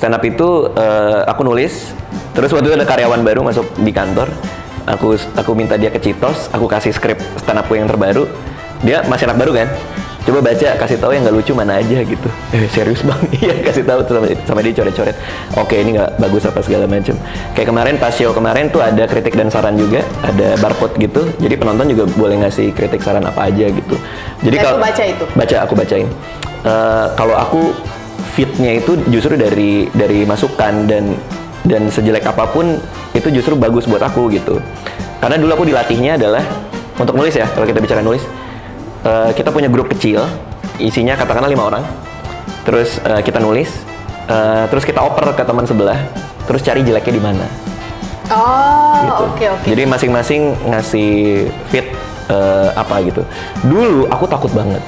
Stand up itu aku nulis, terus waktu itu ada karyawan baru masuk di kantor. Aku minta dia ke Citos, aku kasih skrip stand upku yang terbaru. Dia masih anak baru kan, coba baca, kasih tahu yang nggak lucu mana aja gitu. Serius bang? Iya, kasih tahu sama dia coret-coret. Oke, ini nggak bagus apa segala macam. Kayak kemarin pas show kemarin tuh ada kritik dan saran juga, ada barcode gitu. Jadi penonton juga boleh ngasih kritik saran apa aja gitu. Jadi kalau baca itu? Baca, aku bacain. Kalau aku fitnya itu justru dari masukan dan sejelek apapun itu justru bagus buat aku gitu. Karena dulu aku dilatihnya adalah untuk nulis ya, kalau kita bicara nulis. Kita punya grup kecil, isinya katakanlah 5 orang. Terus kita nulis, terus kita oper ke teman sebelah, terus cari jeleknya di mana. Oh, gitu. Oke. Jadi masing-masing ngasih fit apa gitu. Dulu aku takut banget,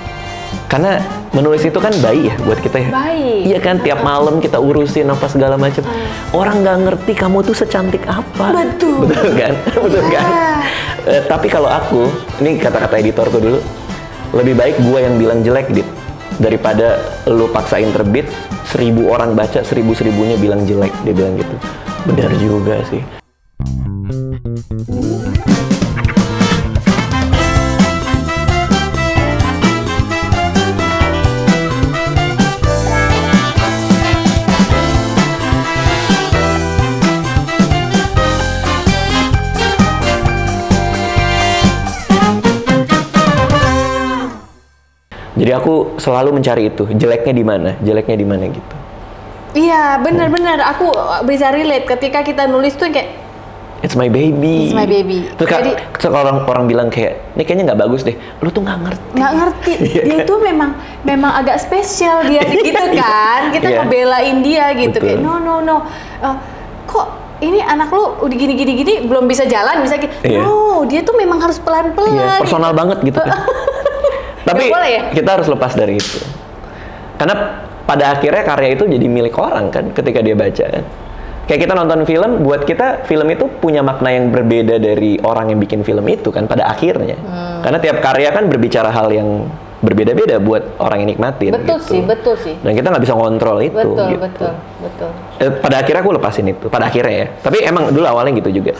karena menulis itu kan bayi ya buat kita ya. Bayi. Iya kan, tiap malam kita urusin apa segala macam. Orang nggak ngerti kamu tuh secantik apa. Betul. Betul kan? Betul kan? Tapi kalau aku, ini kata-kata editorku dulu, lebih baik gua yang bilang jelek, Dit, daripada lu paksain terbit 1000 orang baca, 1000-1000-nya bilang jelek. Dia bilang gitu. Benar juga sih. Jadi aku selalu mencari itu, jeleknya di mana gitu. Iya, benar-benar aku bisa relate ketika kita nulis tuh kayak It's my baby. It's my baby. Terus kalau orang bilang kayak, ini kayaknya nggak bagus deh. Lu tuh nggak ngerti. Nggak ngerti. Dia itu memang agak spesial dia gitu kan. Kita ngebelain dia gitu. Betul. Kayak no. Kok ini anak lu udah gini belum bisa jalan bisa gitu. No, dia tuh memang harus pelan-pelan. Iya, personal gitu. banget gitu kan. Tapi ya? kita harus lepas dari itu. Karena pada akhirnya karya itu jadi milik orang kan ketika dia baca kan. Kayak kita nonton film, buat kita film itu punya makna yang berbeda dari orang yang bikin film itu kan pada akhirnya. Karena tiap karya kan berbicara hal yang berbeda-beda buat orang yang nikmatin. Betul sih. Dan kita nggak bisa ngontrol itu. Betul. Pada akhirnya aku lepasin itu. Pada akhirnya ya. Tapi emang dulu awalnya gitu juga.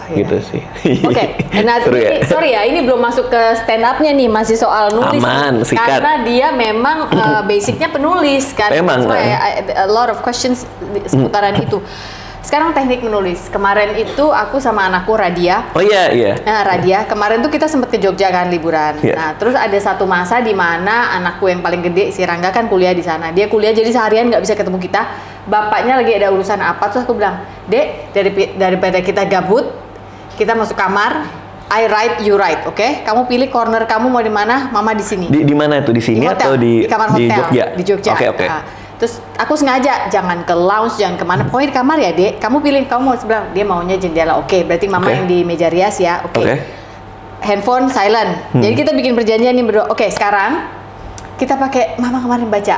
Gitu sih. Oke. Nah, sorry ya, ini belum masuk ke stand up-nya nih, masih soal nulis. Aman, sikat. Karena dia memang basicnya penulis kan. Memang. A lot of questions seputaran itu. Sekarang teknik menulis. Kemarin itu aku sama anakku Radia. Oh iya. Nah, Radia, kemarin tuh kita sempet ke Jogja kan liburan. Nah, terus ada satu masa di mana anakku yang paling gede, si Rangga kan kuliah di sana. Dia kuliah jadi seharian nggak bisa ketemu kita. Bapaknya lagi ada urusan apa, terus aku bilang, "Dek, daripada kita gabut, kita masuk kamar, I write, you write, oke? Kamu pilih corner kamu mau di mana, Mama di sini." Di mana tuh? Di sini atau di kamar hotel? Jogja? Di Jogja. Oke. Nah, terus aku sengaja jangan ke lounge, jangan kemana, pokoknya di kamar ya, Dek. Kamu pilih, kamu mau sebelah. Dia maunya jendela, oke. Berarti Mama yang di meja rias ya, oke. Handphone silent. Jadi kita bikin perjanjian nih berdua. Oke, sekarang kita pakai Mama kemarin baca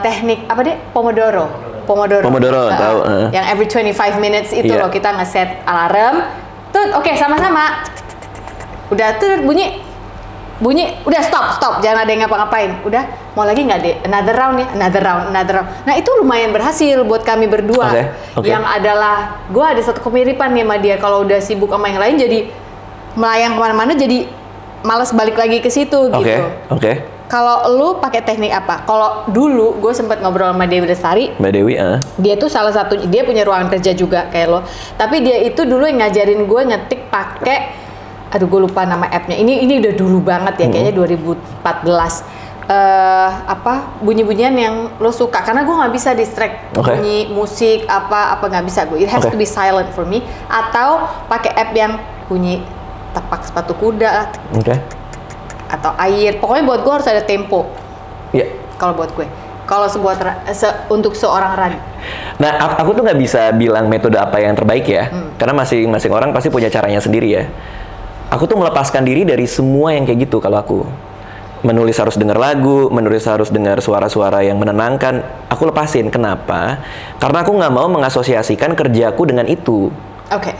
teknik apa deh? Pomodoro, tahu. Yang every 25 minutes itu loh kita ngeset alarm. Oke, sama-sama. Udah tuh bunyi, udah stop, jangan ada yang ngapa-ngapain. Udah, mau lagi nggak deh? Another round. Nah itu lumayan berhasil buat kami berdua. Yang adalah, gue ada satu kemiripan nih sama dia. Kalau udah sibuk sama yang lain, jadi melayang kemana-mana, jadi malas balik lagi ke situ gitu. Kalau lu pakai teknik apa? Kalau dulu gue sempat ngobrol sama Dewi Lestari. Mbak Dewi, dia tuh salah satu, dia punya ruangan kerja juga kayak lo. Tapi dia itu dulu yang ngajarin gue ngetik pakai, aduh gue lupa nama appnya. Ini udah dulu banget ya, kayaknya 2014. Bunyi-bunyian yang lo suka. Karena gue nggak bisa distract bunyi musik apa nggak bisa gue. It has to be silent for me. Atau pakai app yang bunyi tapak sepatu kuda. Atau air, pokoknya buat gue harus ada tempo. Iya. Kalau buat gue, kalau untuk seorang Radi. Nah, aku tuh nggak bisa bilang metode apa yang terbaik ya, karena masing-masing orang pasti punya caranya sendiri ya. Aku tuh melepaskan diri dari semua yang kayak gitu. Kalau aku menulis harus dengar lagu, menulis harus dengar suara-suara yang menenangkan, aku lepasin. Kenapa? Karena aku nggak mau mengasosiasikan kerjaku dengan itu.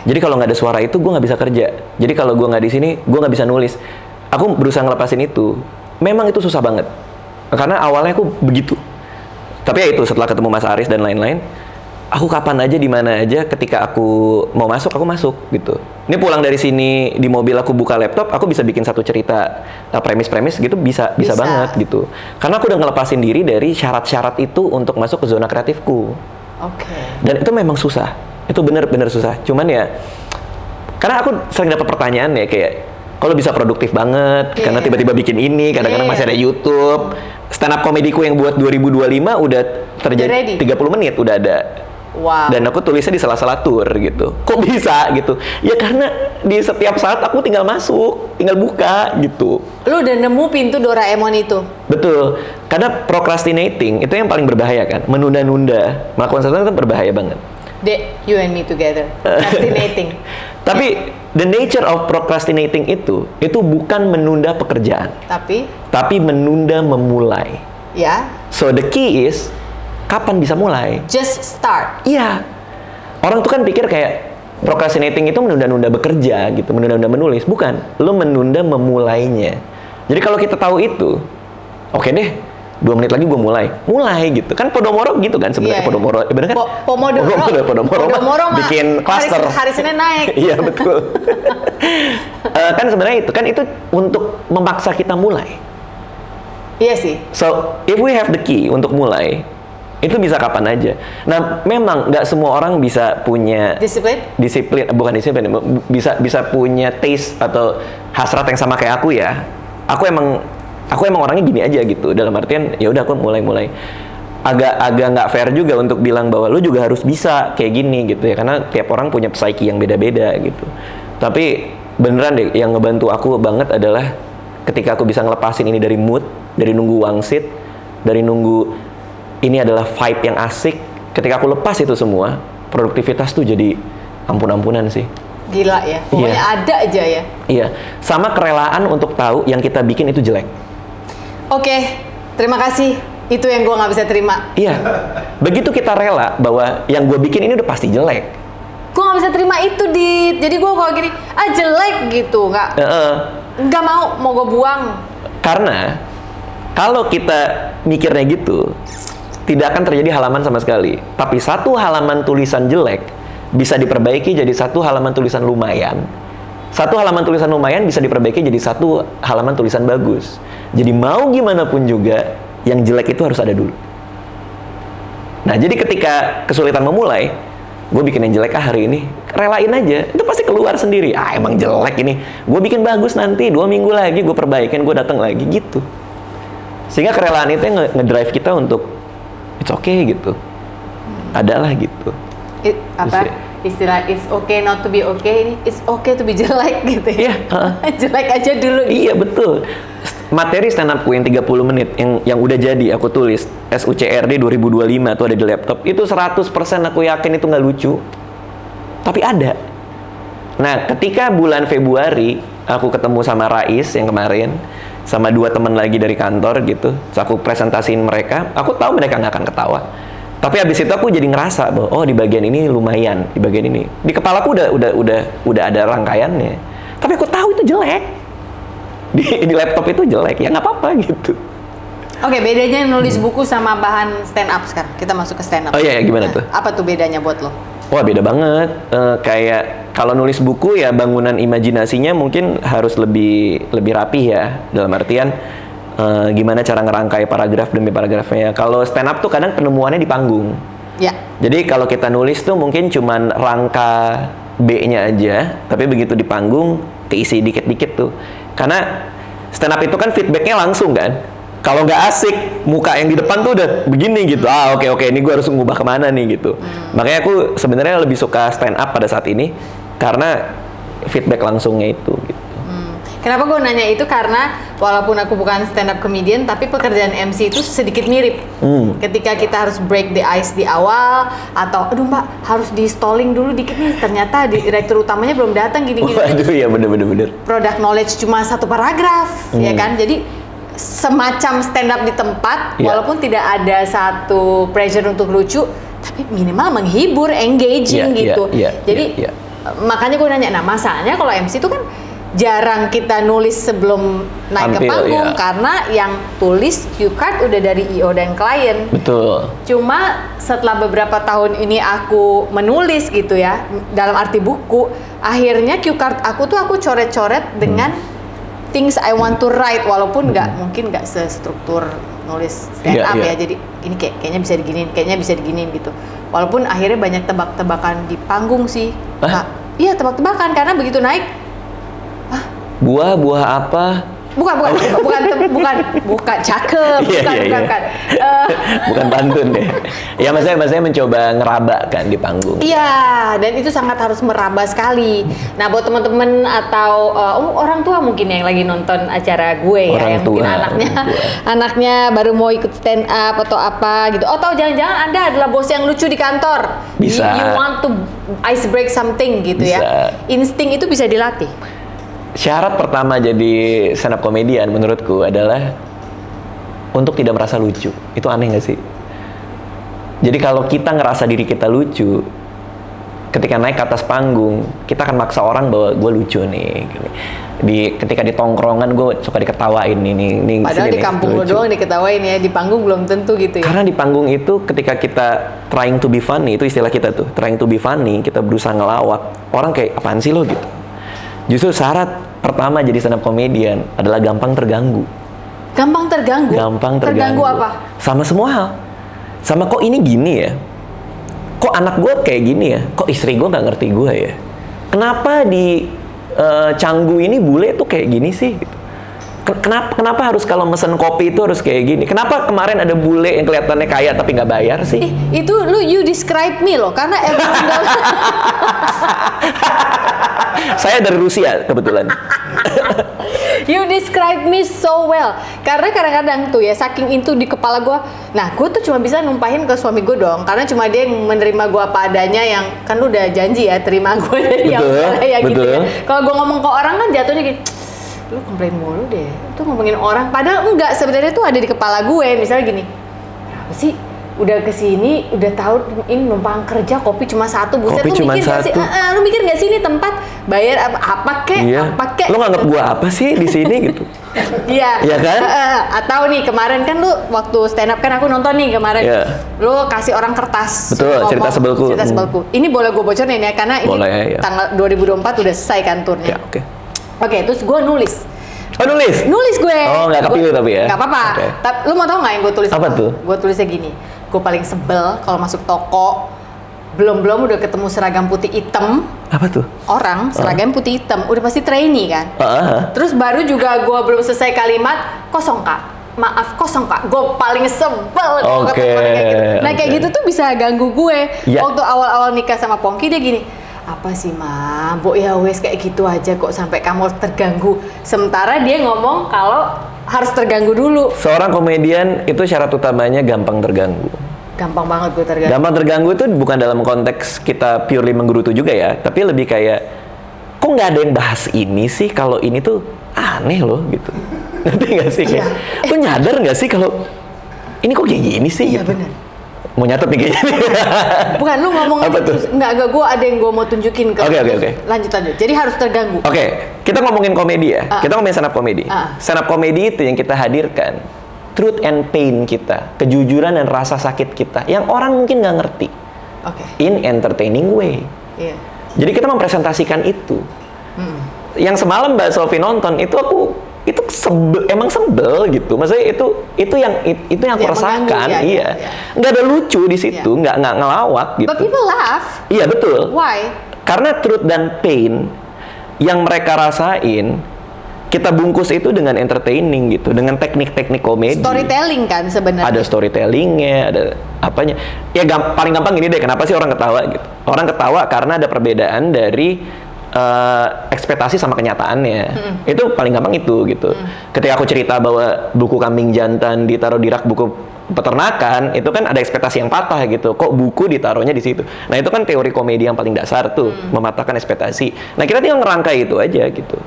Jadi kalau nggak ada suara itu, gue nggak bisa kerja. Jadi kalau gue nggak di sini, gue nggak bisa nulis. Aku berusaha ngelepasin itu. Memang itu susah banget. Karena awalnya aku begitu. Tapi ya itu, setelah ketemu Mas Aris dan lain-lain, aku kapan aja, di mana aja, ketika aku mau masuk, aku masuk gitu. Ini pulang dari sini, di mobil aku buka laptop, aku bisa bikin satu cerita premis-premis gitu, bisa banget gitu. Karena aku udah ngelepasin diri dari syarat-syarat itu untuk masuk ke zona kreatifku. Dan itu memang susah, itu bener-bener susah. Cuman ya, karena aku sering dapat pertanyaan ya kayak, kalau bisa produktif banget, karena tiba-tiba bikin ini, kadang-kadang masih ada YouTube. Stand up komediku yang buat 2025 udah terjadi 30 menit, udah ada. Wow. Dan aku tulisnya di salah-salah tour gitu. Kok bisa gitu? Ya karena di setiap saat aku tinggal masuk, tinggal buka gitu. Lu udah nemu pintu Doraemon itu? Betul. Karena procrastinating itu yang paling berbahaya kan. Menunda-nunda. Melakukan sesuatu itu berbahaya banget. You and me together. Procrastinating. Tapi the nature of procrastinating itu bukan menunda pekerjaan. Tapi menunda memulai. Ya. So the key is kapan bisa mulai? Just start. Iya. Orang tuh kan pikir kayak procrastinating itu menunda-nunda bekerja gitu, menunda-nunda menulis. Bukan. Lo menunda memulainya. Jadi kalau kita tahu itu, oke deh, 2 menit lagi gue mulai gitu. Kan Podomoro gitu kan sebenarnya. Podomoro, bener kan? Pomodoro bikin cluster. Hari Senin naik. Iya betul. Kan sebenarnya itu untuk memaksa kita mulai. Iya sih. So if we have the key untuk mulai, itu bisa kapan aja. Nah, memang nggak semua orang bisa punya disiplin, bukan disiplin, bisa punya taste atau hasrat yang sama kayak aku ya. Aku emang orangnya gini aja gitu. Dalam artian ya udah aku mulai. Agak nggak fair juga untuk bilang bahwa lu juga harus bisa kayak gini gitu ya, karena tiap orang punya psyche yang beda-beda gitu. Tapi beneran deh, yang ngebantu aku banget adalah ketika aku bisa ngelepasin ini dari mood, dari nunggu wangsit, dari nunggu ini adalah vibe yang asik. Ketika aku lepas itu semua, produktivitas tuh jadi ampun-ampunan sih. Gila ya, pokoknya ada aja ya. Iya, sama kerelaan untuk tahu yang kita bikin itu jelek. Oke, terima kasih. Itu yang gue nggak bisa terima. Iya, begitu kita rela bahwa yang gue bikin ini udah pasti jelek. Gue nggak bisa terima itu, Dit. Jadi gue kalau gini, jelek gitu, nggak mau gue buang. Karena kalau kita mikirnya gitu, tidak akan terjadi halaman sama sekali. Tapi satu halaman tulisan jelek bisa diperbaiki jadi satu halaman tulisan lumayan. Satu halaman tulisan lumayan bisa diperbaiki jadi satu halaman tulisan bagus. Jadi mau gimana pun juga, yang jelek itu harus ada dulu. Nah, jadi ketika kesulitan memulai, gue bikin yang jelek hari ini, relain aja. Itu pasti keluar sendiri. Emang jelek ini. Gue bikin bagus nanti, 2 minggu lagi gue perbaikin, gue datang lagi gitu. Sehingga kerelaan itu yang ngedrive kita untuk it's okay gitu. Adalah gitu. Istilah it's okay not to be okay ini, it's okay to be jelek gitu ya. Jelek aja dulu. Iya betul. Materi stand up yang 30 menit yang udah jadi aku tulis SUCRD 2025 tuh ada di laptop. Itu 100% aku yakin itu nggak lucu. Tapi ada. Nah, ketika bulan Februari aku ketemu sama Rais yang kemarin, sama 2 teman lagi dari kantor gitu. Terus aku presentasiin mereka, aku tahu mereka nggak akan ketawa. Tapi habis itu aku jadi ngerasa bahwa di bagian ini lumayan, di bagian ini. Di kepalaku udah ada rangkaiannya. Tapi aku tahu itu jelek. Di laptop itu jelek, ya nggak apa-apa gitu. Oke, bedanya nulis buku sama bahan stand up sekarang. Kita masuk ke stand up. Oh iya, gimana tuh? Apa tuh bedanya buat lo? Wah, beda banget. Kayak kalau nulis buku ya bangunan imajinasinya mungkin harus lebih rapih ya. Dalam artian gimana cara ngerangkai paragraf demi paragrafnya. Kalau stand up tuh kadang penemuannya di panggung. Ya. Jadi kalau kita nulis tuh mungkin cuman rangka B-nya aja, tapi begitu di panggung keisi dikit-dikit tuh. Karena stand up itu kan feedbacknya langsung kan. Kalau nggak asik, muka yang di depan tuh udah begini gitu. Oke, ini gue harus ngubah kemana nih gitu. Makanya aku sebenarnya lebih suka stand up pada saat ini karena feedback langsungnya itu gitu. Kenapa gue nanya itu? Karena walaupun aku bukan stand up comedian, tapi pekerjaan MC itu sedikit mirip. Ketika kita harus break the ice di awal, atau aduh mbak harus di stalling dulu dikit nih, ternyata direktur utamanya belum datang gini-gini. Waduh ya bener. Product knowledge cuma 1 paragraf, ya kan? Jadi semacam stand up di tempat, walaupun tidak ada satu pressure untuk lucu, tapi minimal menghibur, engaging gitu. Jadi makanya gue nanya, nah masalahnya kalau MC itu kan jarang kita nulis sebelum naik ke Tampil, panggung iya. karena yang tulis cue card udah dari IO dan klien. Betul. Cuma setelah beberapa tahun ini aku menulis gitu ya, dalam arti buku, akhirnya cue card aku tuh aku coret-coret dengan things I want to write, walaupun mungkin nggak sestruktur nulis stand up ya. Jadi ini kayaknya bisa diginiin, kayaknya bisa diginiin gitu. Walaupun akhirnya banyak tebak-tebakan di panggung sih. Iya, tebak-tebakan karena begitu naik Buah apa? bukan cakep, bukan. Bukan pantun deh. Ya maksudnya mencoba ngeraba kan di panggung. Iya, dan itu sangat harus meraba sekali. Nah, buat teman-teman atau orang tua mungkin yang lagi nonton acara gue Orang ya, yang tua, mungkin anaknya baru mau ikut stand up atau apa gitu. Atau jangan-jangan Anda adalah bos yang lucu di kantor. Bisa. You want to ice break something gitu Bisa. ya. Insting itu bisa dilatih. Syarat pertama jadi stand up comedian menurutku adalah untuk tidak merasa lucu. Itu aneh nggak sih? Jadi kalau kita ngerasa diri kita lucu, ketika naik ke atas panggung, kita akan maksa orang bahwa gue lucu nih. Ketika di tongkrongan gue suka diketawain nih. Padahal di kampung lo doang diketawain ya, di panggung belum tentu gitu ya. Karena di panggung itu ketika kita trying to be funny, itu istilah kita tuh, trying to be funny, kita berusaha ngelawak, orang kayak apaan sih lo gitu. Justru syarat pertama jadi stand up comedian adalah gampang terganggu. Gampang terganggu? Terganggu apa? Sama semua hal. Sama kok ini gini ya? Kok anak gue kayak gini ya? Kok istri gue nggak ngerti gue ya? Kenapa di Canggu ini bule tuh kayak gini sih? Gitu. Kenapa harus kalau mesen kopi itu harus kayak gini? Kenapa kemarin ada bule yang kelihatannya kaya tapi nggak bayar sih? Itu you describe me loh, karena every single Saya dari Rusia kebetulan. You describe me so well. Karena kadang-kadang tuh ya, saking itu di kepala gue. Nah, gue tuh cuma bisa numpahin ke suami gue dong. Karena cuma dia yang menerima gue apa adanya, yang kan lu udah janji ya terima gue dari yang ya gitu ya. Kalau gue ngomong ke orang kan jatuhnya gitu, lu komplain mulu deh. Itu ngomongin orang. Padahal enggak, sebenarnya tuh ada di kepala gue. Misalnya gini, apa sih? Udah kesini, udah tahu ini numpang kerja, kopi cuma satu, buset. Kopi Lu cuma mikir gak sih? satu. Lu mikir gak sih ini tempat bayar apa kek? Iya. Apa kek? Lu nganggap gua apa sih di sini gitu? Iya. Iya kan? Atau nih kemarin kan lu waktu stand up kan aku nonton nih kemarin. Iya. Lu kasih orang kertas. Betul, ngomong, cerita sebelku. Cerita sebelku. Ini boleh gue bocorin ya, karena ini Boleh, ya. tanggal 2024 udah selesai kan turnya. Ya, oke. Oke, terus gue nulis. Oh, nulis? Nulis gue. Oh, nggak kepilih tapi ya? Nggak apa-apa. Oke. Tapi lu mau tau nggak yang gue tulis? Apa tuh? Gue tulisnya gini. Gue paling sebel kalau masuk toko, belum udah ketemu seragam putih hitam. Apa tuh? Orang seragam putih hitam, udah pasti trainee kan. Terus baru juga gue belum selesai kalimat, kosong kak. Maaf, kosong kak. Gue paling sebel kalau ketemu orang kayak gitu. Nah kayak gitu tuh bisa ganggu gue. Ya. Waktu awal-awal nikah sama Pongki dia gini, apa sih ma, Bo ya wes kayak gitu aja kok sampai kamu terganggu. Sementara dia ngomong kalau harus terganggu dulu. Seorang komedian itu syarat utamanya gampang terganggu. Gampang banget gue terganggu. Gampang terganggu itu bukan dalam konteks kita purely menggerutu juga ya, tapi lebih kayak kok nggak ada yang bahas ini sih, kalau ini tuh aneh loh gitu. Ngerti nggak sih kayak? Lu nyadar nggak sih kalau ini kok kayak gini sih? Iya gitu. benar. Mau nyatet nih kayaknya. Bukan, lu ngomong Apa aja tuh? terus. Enggak, gue ada yang gue mau tunjukin ke Oke. Lanjut. Jadi harus terganggu. Oke, kita ngomongin komedi ya. Kita ngomongin stand up komedi. Stand up komedi itu yang kita hadirkan truth and pain kita, kejujuran dan rasa sakit kita, yang orang mungkin nggak ngerti. Oke. In entertaining way. Iya. Jadi kita mempresentasikan itu. Yang semalam Mbak Sofi nonton itu itu emang sebel gitu. Maksudnya itu yang aku rasakan. Iya. Nggak ada lucu di situ, nggak ngelawak gitu. But people laugh. Iya betul. Why? Karena truth dan pain yang mereka rasain, kita bungkus itu dengan entertaining gitu, dengan teknik-teknik komedi. Storytelling kan sebenarnya. Ada storytellingnya, ada apanya. Ya paling gampang gini deh, kenapa sih orang ketawa gitu? Orang ketawa karena ada perbedaan dari ekspektasi sama kenyataannya. Itu paling gampang itu gitu. Ketika aku cerita bahwa buku kambing jantan ditaruh di rak buku peternakan, itu kan ada ekspektasi yang patah gitu. Kok buku ditaruhnya di situ? Nah, itu kan teori komedi yang paling dasar tuh, mematahkan ekspektasi. Nah, kita tinggal ngerangkai itu aja gitu.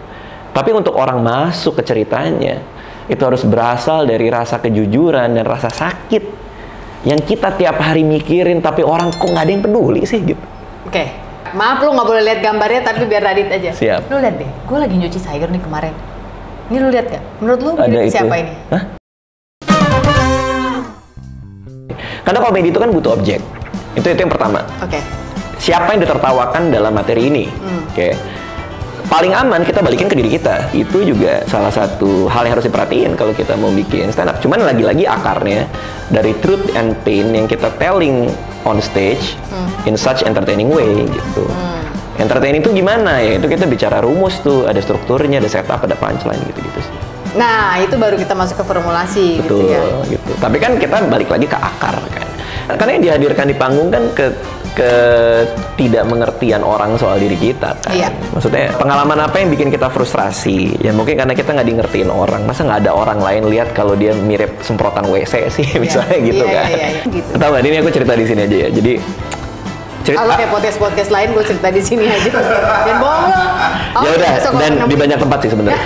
Tapi untuk orang masuk ke ceritanya, itu harus berasal dari rasa kejujuran dan rasa sakit yang kita tiap hari mikirin, tapi orang kok nggak ada yang peduli sih gitu. Oke. Maaf lu nggak boleh lihat gambarnya tapi biar Radit aja. Siap. Lu lihat deh, gue lagi nyuci sayur nih kemarin. Ini lu lihat gak? Menurut lu Ada mirip siapa itu. ini? Hah? Karena komedi itu kan butuh objek. Itu yang pertama. Oke. Siapa yang ditertawakan dalam materi ini? Oke. Paling aman kita balikin ke diri kita. Itu juga salah satu hal yang harus diperhatiin kalau kita mau bikin stand up. Cuman lagi-lagi akarnya dari truth and pain yang kita telling on stage in such entertaining way gitu. Entertaining itu gimana ya? Itu kita bicara rumus tuh, ada strukturnya, ada setup, ada punchline gitu-gitu sih. Nah, itu baru kita masuk ke formulasi Betul, gitu ya. gitu. Tapi kan kita balik lagi ke akar kan. Karena yang dihadirkan di panggung kan ke tidak mengertian orang soal diri kita kan. Iya. Maksudnya pengalaman apa yang bikin kita frustrasi? Ya mungkin karena kita nggak di ngertiin orang. Masa nggak ada orang lain lihat kalau dia mirip semprotan WC sih, misalnya gitu Iya, kan. iya, gitu. Tahu nggak? Ini aku cerita di sini aja ya. Jadi Kalau kayak podcast lain gue cerita di sini aja. Dan bohong lo. ya udah, dan di banyak tempat sih sebenarnya.